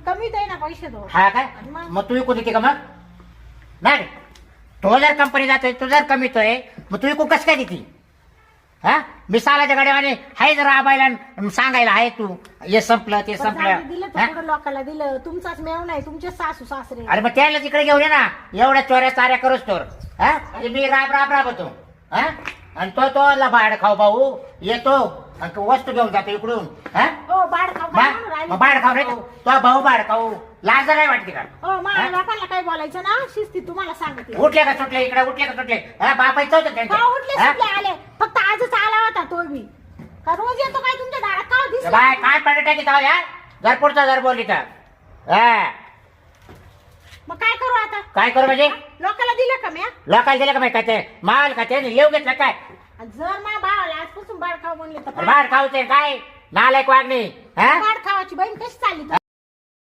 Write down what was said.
कमीत आहे ना पैसे तो. हा काय मग? मग तू विकून देते का मग नाही तो जर कंपनी जातोय तू जर कमीतोय मग तू विकून कसं काय देते हा मी सालाच्या गाड्यावाने हाय जर आबायला सांगायला आहे तू हे संपलं ते पण जाऊ दे, दिलं संपलं तर हा? पुढं लोकांना दिलं. तुमचाच मेव नाही, तुमचे सासू सासरे. अरे मग त्याला तिकडे घेऊन ये ना एवढ्या चोऱ्या चाऱ्या करूच तर हा म्हणजे मी राबतो हा आणि तो भाड खाऊ भाऊ येतो आणि वस्तू घेऊन जातो इकडून हा ओ बाड खाऊ काय म्हणून राहिले? मग भाड खाऊ रे तो भाऊ भाड खाऊ लाज नाही वाटते का ओ माझ्या लोकांना काय बोलायचं ना, शिस्ती तुम्हाला सांगते. उठले का सुटले इकडे उठले का सुटले हा बापायचं होतं का उठले त्यांचं सुटले आले, फक्त आजच आला होता तो बी. का रोज येतो काय तुमच्या दारात? का दिसला? बाय काय पडे टाकी जाऊ या जर पुढचा जर बोलली तर हा मग काय करू आता? काय करू म्हणजे लोकांना दिलं का म्या? लोकांना दिलं का माहिती काय ते माल का ते येऊ घेतलं काय आणि जर माझ्या भावाला आजपासून बाड खाऊ म्हणले तर भाड खाऊचे काय नालायक वागणे हा बाड खावाची बहीण कशी चालली?